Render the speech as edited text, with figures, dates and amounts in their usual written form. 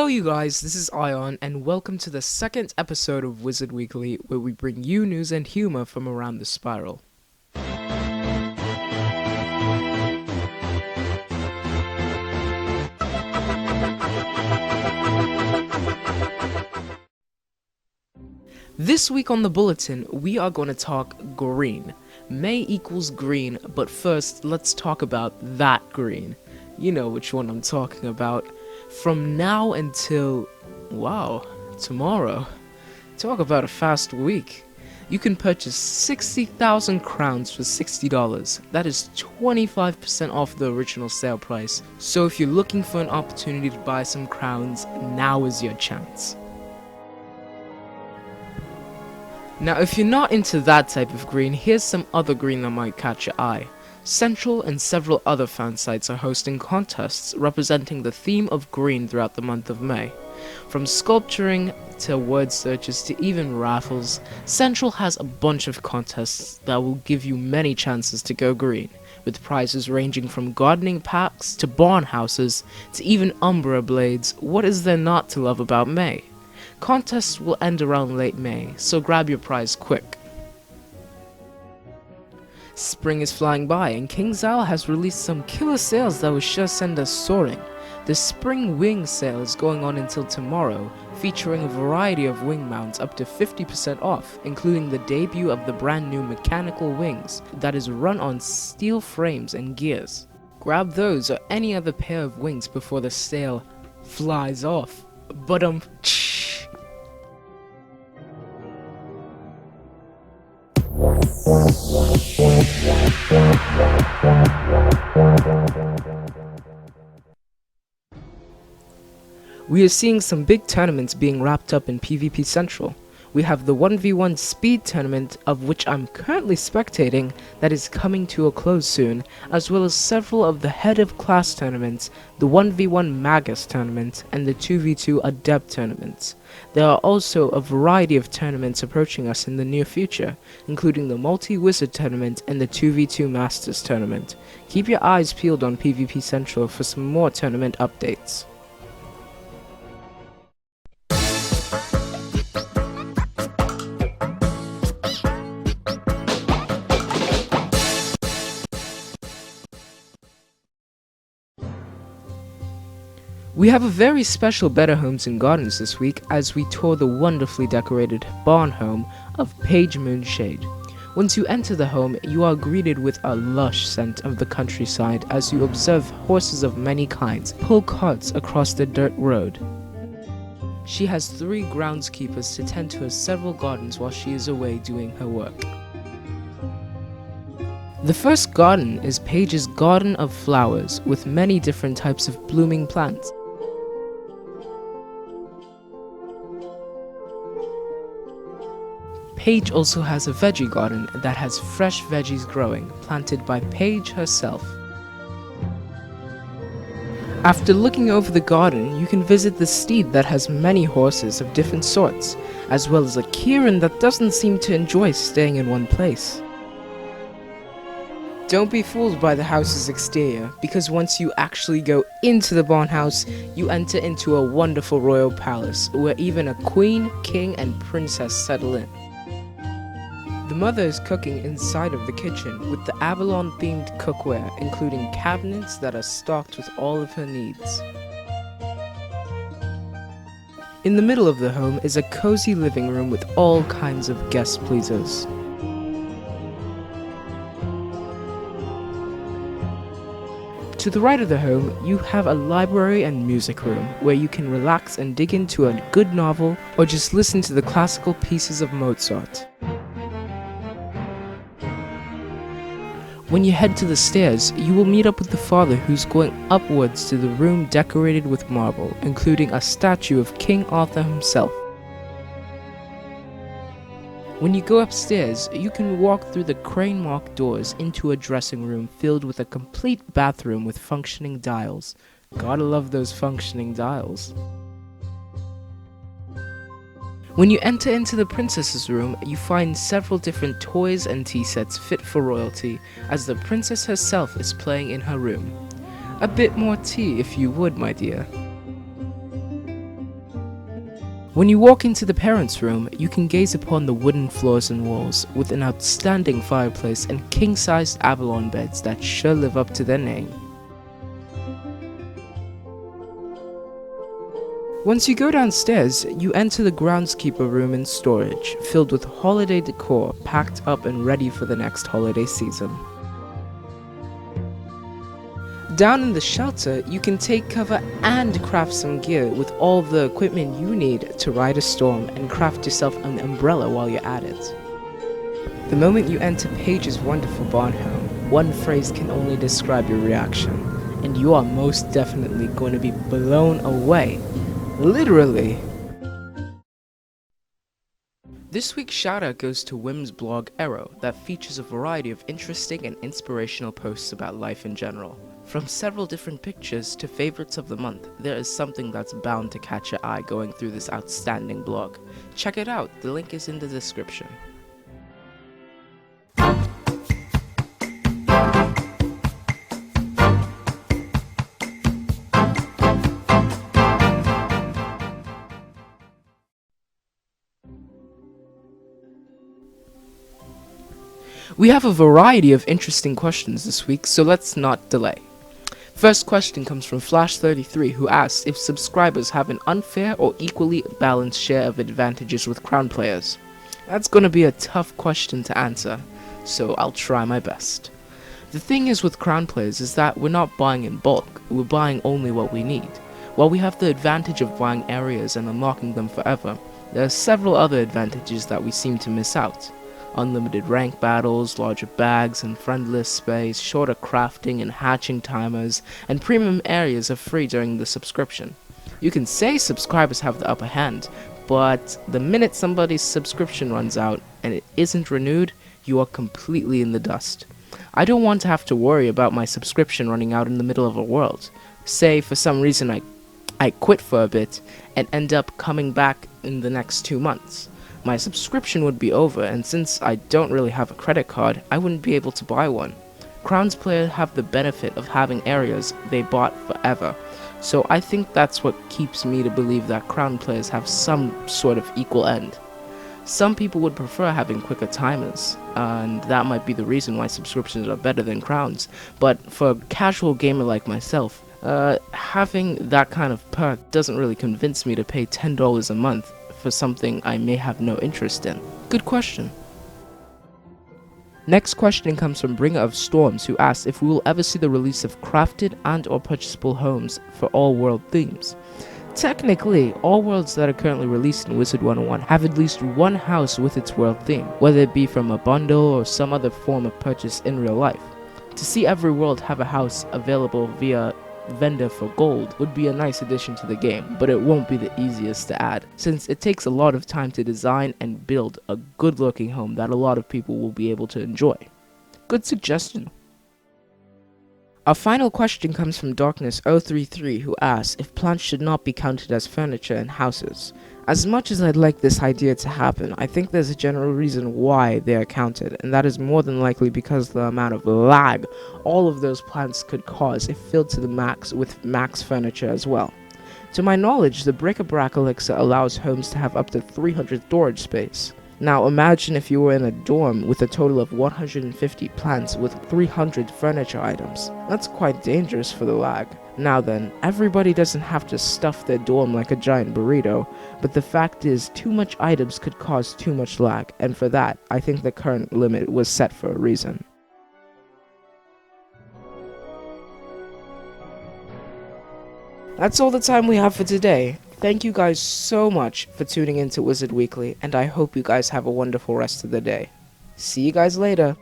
Yo you guys, this is Ion and welcome to the second episode of Wizard Weekly where we bring you news and humor from around the spiral. This week on the bulletin, we are going to talk green. May equals green, but first let's talk about that green. You know which one I'm talking about. From now until, tomorrow. Talk about a fast week. You can purchase 60,000 crowns for $60. That is 25% off the original sale price. So if you're looking for an opportunity to buy some crowns, now is your chance. Now if you're not into that type of green, here's some other green that might catch your eye. Central and several other fan sites are hosting contests representing the theme of green throughout the month of May. From sculpturing to word searches to even raffles, Central has a bunch of contests that will give you many chances to go green, with prizes ranging from gardening packs to barn houses to even Umbra blades. What is there not to love about May? Contests will end around late May, so grab your prize quick. Spring is flying by and King Zal has released some killer sales that will sure send us soaring. The Spring Wing sale is going on until tomorrow, featuring a variety of wing mounts up to 50% off, including the debut of the brand new mechanical wings that is run on steel frames and gears. Grab those or any other pair of wings before the sale flies off. We are seeing some big tournaments being wrapped up in PvP Central. We have the 1v1 speed tournament, of which I'm currently spectating, that is coming to a close soon, as well as several of the head of class tournaments, the 1v1 Magus tournament, and the 2v2 Adept tournaments. There are also a variety of tournaments approaching us in the near future, including the multi-wizard tournament and the 2v2 Masters tournament. Keep your eyes peeled on PvP Central for some more tournament updates. We have a very special Better Homes and Gardens this week as we tour the wonderfully decorated barn home of Page Moonshade. Once you enter the home, you are greeted with a lush scent of the countryside as you observe horses of many kinds pull carts across the dirt road. She has 3 groundskeepers to tend to her several gardens while she is away doing her work. The first garden is Page's Garden of Flowers with many different types of blooming plants. Paige also has a veggie garden that has fresh veggies growing, planted by Paige herself. After looking over the garden, you can visit the steed that has many horses of different sorts, as well as a Kieran that doesn't seem to enjoy staying in one place. Don't be fooled by the house's exterior, because once you actually go into the barn house, you enter into a wonderful royal palace, where even a queen, king, and princess settle in. The mother is cooking inside of the kitchen with the Avalon-themed cookware, including cabinets that are stocked with all of her needs. In the middle of the home is a cozy living room with all kinds of guest pleasers. To the right of the home, you have a library and music room where you can relax and dig into a good novel or just listen to the classical pieces of Mozart. When you head to the stairs, you will meet up with the father who's going upwards to the room decorated with marble, including a statue of King Arthur himself. When you go upstairs, you can walk through the crane-marked doors into a dressing room filled with a complete bathroom with functioning dials. Gotta love those functioning dials. When you enter into the princess's room, you find several different toys and tea sets fit for royalty, as the princess herself is playing in her room. A bit more tea if you would, my dear. When you walk into the parents' room, you can gaze upon the wooden floors and walls with an outstanding fireplace and king-sized Avalon beds that sure live up to their name. Once you go downstairs, you enter the groundskeeper room and storage, filled with holiday decor packed up and ready for the next holiday season. Down in the shelter, you can take cover and craft some gear with all the equipment you need to ride a storm and craft yourself an umbrella while you're at it. The moment you enter Paige's wonderful barn home, one phrase can only describe your reaction, and you are most definitely going to be blown away. Literally. This week's shoutout goes to Whim's blog Arrow that features a variety of interesting and inspirational posts about life in general. From several different pictures to favorites of the month, there is something that's bound to catch your eye going through this outstanding blog. Check it out, the link is in the description. We have a variety of interesting questions this week, so let's not delay. First question comes from Flash33, who asks if subscribers have an unfair or equally balanced share of advantages with crown players. That's gonna be a tough question to answer, so I'll try my best. The thing is with crown players is that we're not buying in bulk, we're buying only what we need. While we have the advantage of buying areas and unlocking them forever, there are several other advantages that we seem to miss out. Unlimited rank battles, larger bags and friendless space, shorter crafting and hatching timers, and premium areas are free during the subscription. You can say subscribers have the upper hand, but the minute somebody's subscription runs out and it isn't renewed, you are completely in the dust. I don't want to have to worry about my subscription running out in the middle of a world. Say for some reason I quit for a bit and end up coming back in the next 2 months. My subscription would be over, and since I don't really have a credit card, I wouldn't be able to buy one. Crowns players have the benefit of having areas they bought forever, so I think that's what keeps me to believe that crown players have some sort of equal end. Some people would prefer having quicker timers, and that might be the reason why subscriptions are better than crowns, but for a casual gamer like myself, having that kind of perk doesn't really convince me to pay $10 a month for something I may have no interest in. Good question. Next question comes from Bringer of Storms, who asks if we will ever see the release of crafted and or purchasable homes for all world themes. Technically, all worlds that are currently released in Wizard101 have at least one house with its world theme, whether it be from a bundle or some other form of purchase in real life. To see every world have a house available via vendor for gold would be a nice addition to the game, but it won't be the easiest to add, since it takes a lot of time to design and build a good looking home that a lot of people will be able to enjoy. Good suggestion. Our final question comes from Darkness033, who asks if plants should not be counted as furniture in houses. As much as I'd like this idea to happen, I think there's a general reason why they are counted, and that is more than likely because of the amount of lag all of those plants could cause if filled to the max with max furniture as well. To my knowledge, the bric-a-brac elixir allows homes to have up to 300 storage space. Now imagine if you were in a dorm with a total of 150 plants with 300 furniture items. That's quite dangerous for the lag. Now then, everybody doesn't have to stuff their dorm like a giant burrito, but the fact is too much items could cause too much lag, and for that, I think the current limit was set for a reason. That's all the time we have for today. Thank you guys so much for tuning in to Wizard Weekly, and I hope you guys have a wonderful rest of the day. See you guys later.